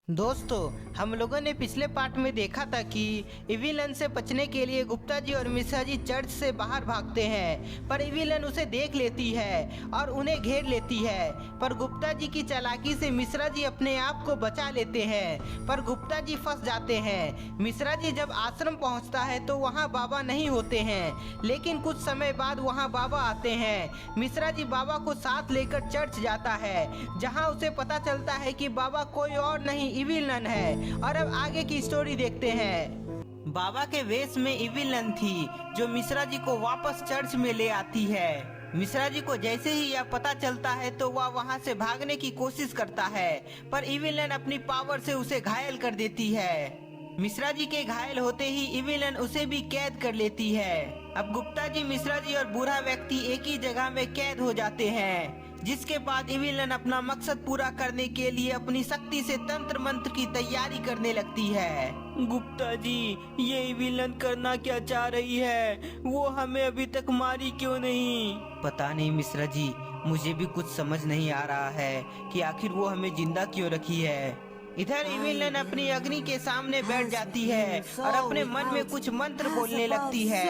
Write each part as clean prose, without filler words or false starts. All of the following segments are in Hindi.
दोस्तों, हम लोगों ने पिछले पार्ट में देखा था कि इविलन से बचने के लिए गुप्ता जी और मिश्रा जी चर्च से बाहर भागते हैं, पर इविलन उसे देख लेती है और उन्हें घेर लेती है। पर गुप्ता जी की चालाकी से मिश्रा जी अपने आप को बचा लेते हैं, पर गुप्ता जी फंस जाते हैं। मिश्रा जी जब आश्रम पहुंचता है तो वहां बाबा नहीं होते हैं, लेकिन कुछ समय बाद वहां बाबा आते हैं। मिश्रा जी बाबा को साथ लेकर चर्च जाता है, जहां उसे पता चलता है कि बाबा कोई और नहीं इविलन है। और अब आगे की स्टोरी देखते हैं। बाबा के वेश में इविलन थी, जो मिश्रा जी को वापस चर्च में ले आती है। मिश्रा जी को जैसे ही यह पता चलता है तो वह वहां से भागने की कोशिश करता है, पर इविलन अपनी पावर से उसे घायल कर देती है। मिश्रा जी के घायल होते ही इविलन उसे भी कैद कर लेती है। अब गुप्ता जी, मिश्रा जी और बूढ़ा व्यक्ति एक ही जगह में कैद हो जाते हैं, जिसके बाद इविलन अपना मकसद पूरा करने के लिए अपनी शक्ति से तंत्र मंत्र की तैयारी करने लगती है। गुप्ता जी, ये इविलन करना क्या चाह रही है? वो हमें अभी तक मारी क्यों नहीं? पता नहीं मिश्रा जी, मुझे भी कुछ समझ नहीं आ रहा है कि आखिर वो हमें जिंदा क्यों रखी है। इधर इविलन अपनी अग्नि के सामने बैठ जाती है और अपने मन में कुछ मंत्र बोलने लगती है।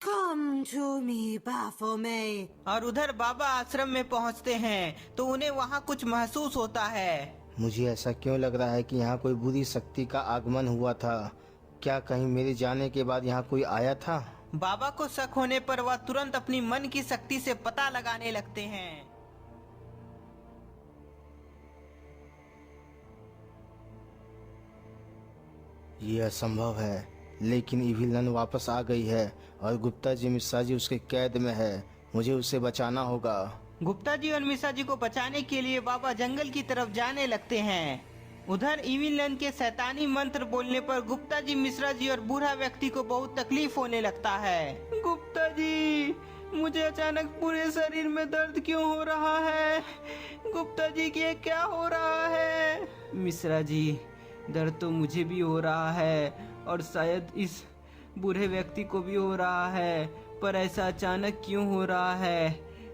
Come to me, Baphomet. और उधर बाबा आश्रम में पहुंचते हैं तो उन्हें वहां कुछ महसूस होता है। मुझे ऐसा क्यों लग रहा है कि यहाँ कोई बुरी शक्ति का आगमन हुआ था? क्या कहीं मेरे जाने के बाद यहाँ कोई आया था? बाबा को शक होने पर वह तुरंत अपनी मन की शक्ति से पता लगाने लगते हैं। ये असंभव है, लेकिन इविलन वापस आ गई है और गुप्ता जी, मिश्रा जी उसके कैद में है। मुझे उसे बचाना होगा। गुप्ता जी और मिश्रा जी को बचाने के लिए बाबा जंगल की तरफ जाने लगते हैं। उधर इविलन के शैतानी मंत्र बोलने पर गुप्ता जी, मिश्रा जी और बूढ़ा व्यक्ति को बहुत तकलीफ होने लगता है। गुप्ता जी, मुझे अचानक पूरे शरीर में दर्द क्यों हो रहा है? गुप्ता जी, ये क्या हो रहा है? मिश्रा जी, दर्द तो मुझे भी हो रहा है और शायद इस बूढ़े व्यक्ति को भी हो रहा है, पर ऐसा अचानक क्यों हो रहा है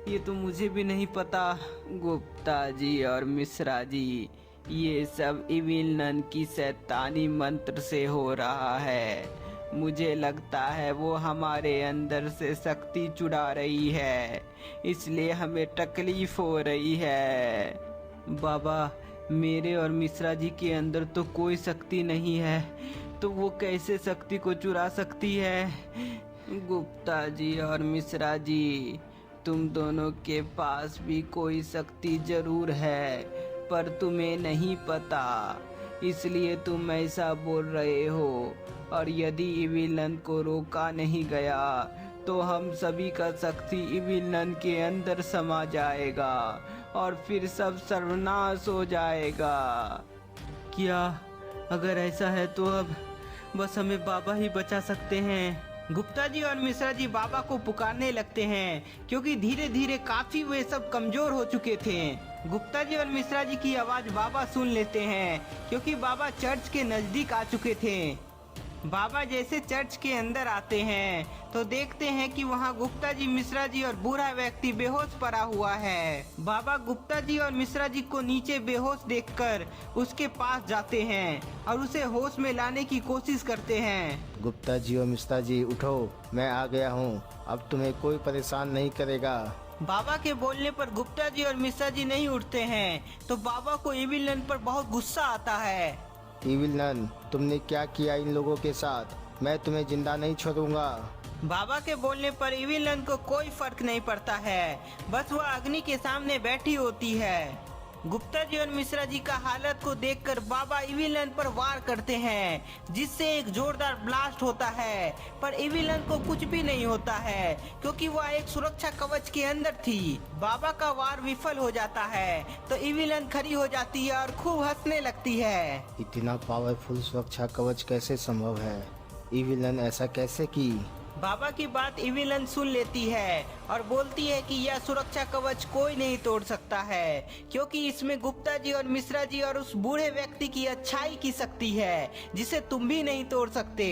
ये तो मुझे भी नहीं पता। गुप्ता जी और मिश्रा जी, ये सब इविलन की शैतानी मंत्र से हो रहा है। मुझे लगता है वो हमारे अंदर से शक्ति चुरा रही है, इसलिए हमें तकलीफ हो रही है। बाबा, मेरे और मिश्रा जी के अंदर तो कोई शक्ति नहीं है, तो वो कैसे शक्ति को चुरा सकती है? गुप्ता जी और मिश्रा जी, तुम दोनों के पास भी कोई शक्ति जरूर है, पर तुम्हें नहीं पता, इसलिए तुम ऐसा बोल रहे हो। और यदि इविलन को रोका नहीं गया तो हम सभी का शक्ति इविलन के अंदर समा जाएगा और फिर सब सर्वनाश हो जाएगा। क्या अगर ऐसा है तो अब बस हमें बाबा ही बचा सकते हैं। गुप्ता जी और मिश्रा जी बाबा को पुकारने लगते हैं, क्योंकि धीरे धीरे काफी वे सब कमजोर हो चुके थे। गुप्ता जी और मिश्रा जी की आवाज बाबा सुन लेते हैं, क्योंकि बाबा चर्च के नजदीक आ चुके थे। बाबा जैसे चर्च के अंदर आते हैं तो देखते हैं कि वहाँ गुप्ता जी, मिश्रा जी और बूढ़ा व्यक्ति बेहोश पड़ा हुआ है। बाबा गुप्ता जी और मिश्रा जी को नीचे बेहोश देखकर उसके पास जाते हैं और उसे होश में लाने की कोशिश करते हैं। गुप्ता जी और मिश्रा जी, उठो, मैं आ गया हूँ, अब तुम्हें कोई परेशान नहीं करेगा। बाबा के बोलने पर गुप्ता जी और मिश्रा जी नहीं उठते हैं, तो बाबा को इविलन पर बहुत गुस्सा आता है। इविलन, तुमने क्या किया इन लोगों के साथ? मैं तुम्हें जिंदा नहीं छोड़ूंगा। बाबा के बोलने पर इविलन को कोई फर्क नहीं पड़ता है, बस वह अग्नि के सामने बैठी होती है। गुप्ता जी और मिश्रा जी का हालत को देखकर बाबा इविलन पर वार करते हैं, जिससे एक जोरदार ब्लास्ट होता है, पर इविलन को कुछ भी नहीं होता है, क्योंकि वह एक सुरक्षा कवच के अंदर थी। बाबा का वार विफल हो जाता है तो इविलन खड़ी हो जाती है और खूब हंसने लगती है। इतना पावरफुल सुरक्षा कवच कैसे संभव है? इविलन ऐसा कैसे की? बाबा की बात इविलन सुन लेती है और बोलती है कि यह सुरक्षा कवच कोई नहीं तोड़ सकता है, क्योंकि इसमें गुप्ता जी और मिश्रा जी और उस बूढ़े व्यक्ति की अच्छाई की शक्ति है, जिसे तुम भी नहीं तोड़ सकते।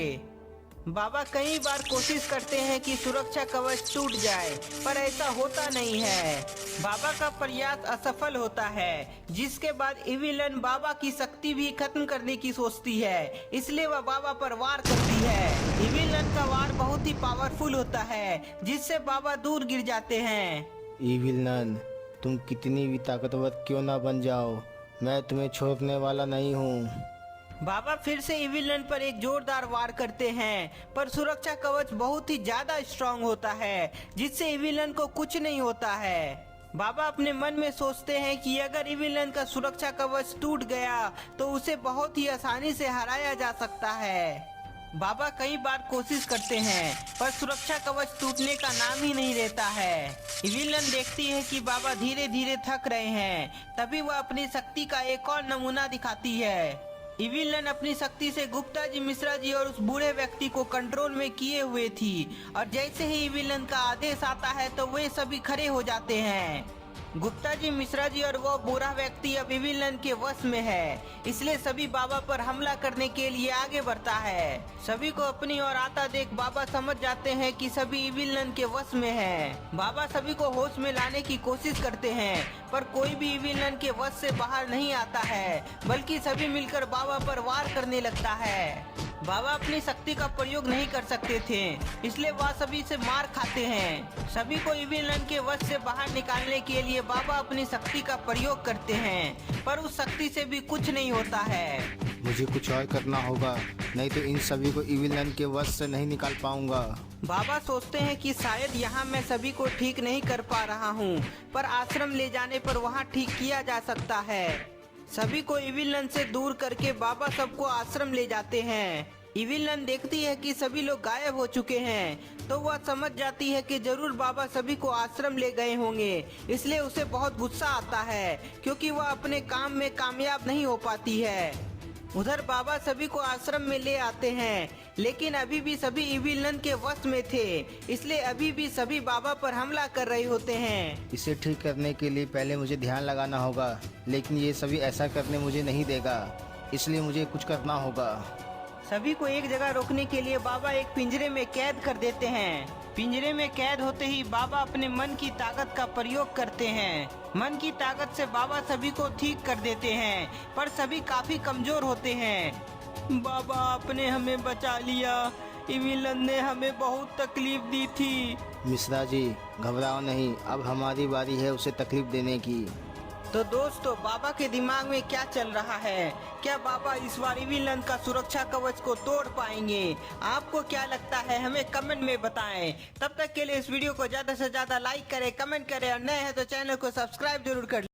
बाबा कई बार कोशिश करते हैं कि सुरक्षा कवच टूट जाए, पर ऐसा होता नहीं है। बाबा का प्रयास असफल होता है, जिसके बाद इविलन बाबा की शक्ति भी खत्म करने की सोचती है, इसलिए वह बाबा पर वार करती है। इविलन का वार बहुत ही पावरफुल होता है, जिससे बाबा दूर गिर जाते हैं। इविलन, तुम कितनी भी ताकतवर क्यों ना बन जाओ, मैं तुम्हें छोड़ने वाला नहीं हूँ। बाबा फिर से इविलन पर एक जोरदार वार करते हैं, पर सुरक्षा कवच बहुत ही ज्यादा स्ट्रांग होता है, जिससे इविलन को कुछ नहीं होता है। बाबा अपने मन में सोचते हैं कि अगर इविलन का सुरक्षा कवच टूट गया तो उसे बहुत ही आसानी से हराया जा सकता है। बाबा कई बार कोशिश करते हैं, पर सुरक्षा कवच टूटने का नाम ही नहीं लेता है। इविलन देखती है कि बाबा धीरे धीरे थक रहे हैं, तभी वह अपनी शक्ति का एक और नमूना दिखाती है। इविलन अपनी शक्ति से गुप्ता जी, मिश्रा जी और उस बूढ़े व्यक्ति को कंट्रोल में किए हुए थी, और जैसे ही इविलन का आदेश आता है तो वे सभी खड़े हो जाते हैं। गुप्ता जी, मिश्रा जी और वो बूढ़ा व्यक्ति अब इविलन के वश में है, इसलिए सभी बाबा पर हमला करने के लिए आगे बढ़ता है। सभी को अपनी ओर आता देख बाबा समझ जाते हैं कि सभी इविलन के वश में हैं। बाबा सभी को होश में लाने की कोशिश करते हैं, पर कोई भी इविलन के वश से बाहर नहीं आता है, बल्कि सभी मिलकर बाबा पर वार करने लगता है। बाबा अपनी शक्ति का प्रयोग नहीं कर सकते थे, इसलिए वह सभी से मार खाते हैं। सभी को इविलन के वश से बाहर निकालने के लिए बाबा अपनी शक्ति का प्रयोग करते हैं, पर उस शक्ति से भी कुछ नहीं होता है। मुझे कुछ और करना होगा, नहीं तो इन सभी को इविलन के वश से नहीं निकाल पाऊंगा। बाबा सोचते हैं कि शायद यहाँ मैं सभी को ठीक नहीं कर पा रहा हूँ, पर आश्रम ले जाने पर वहाँ ठीक किया जा सकता है। सभी को इविलन से दूर करके बाबा सबको आश्रम ले जाते हैं। इविलन देखती है कि सभी लोग गायब हो चुके हैं, तो वह समझ जाती है कि जरूर बाबा सभी को आश्रम ले गए होंगे, इसलिए उसे बहुत गुस्सा आता है, क्योंकि वह अपने काम में कामयाब नहीं हो पाती है। उधर बाबा सभी को आश्रम में ले आते हैं, लेकिन अभी भी सभी इविलन के वश में थे, इसलिए अभी भी सभी बाबा पर हमला कर रहे होते हैं। इसे ठीक करने के लिए पहले मुझे ध्यान लगाना होगा, लेकिन ये सभी ऐसा करने मुझे नहीं देगा, इसलिए मुझे कुछ करना होगा। सभी को एक जगह रोकने के लिए बाबा एक पिंजरे में कैद कर देते हैं। पिंजरे में कैद होते ही बाबा अपने मन की ताकत का प्रयोग करते हैं। मन की ताकत से बाबा सभी को ठीक कर देते हैं, पर सभी काफी कमजोर होते हैं। बाबा आपने हमें बचा लिया, इविलन ने हमें बहुत तकलीफ दी थी। मिश्रा जी, घबराओ नहीं, अब हमारी बारी है उसे तकलीफ देने की। तो दोस्तों, बाबा के दिमाग में क्या चल रहा है? क्या बाबा इस बार इविलन का सुरक्षा कवच को तोड़ पाएंगे? आपको क्या लगता है, हमें कमेंट में बताएं। तब तक के लिए इस वीडियो को ज्यादा से ज्यादा लाइक करें, कमेंट करें, और नए हैं तो चैनल को सब्सक्राइब जरूर कर लें।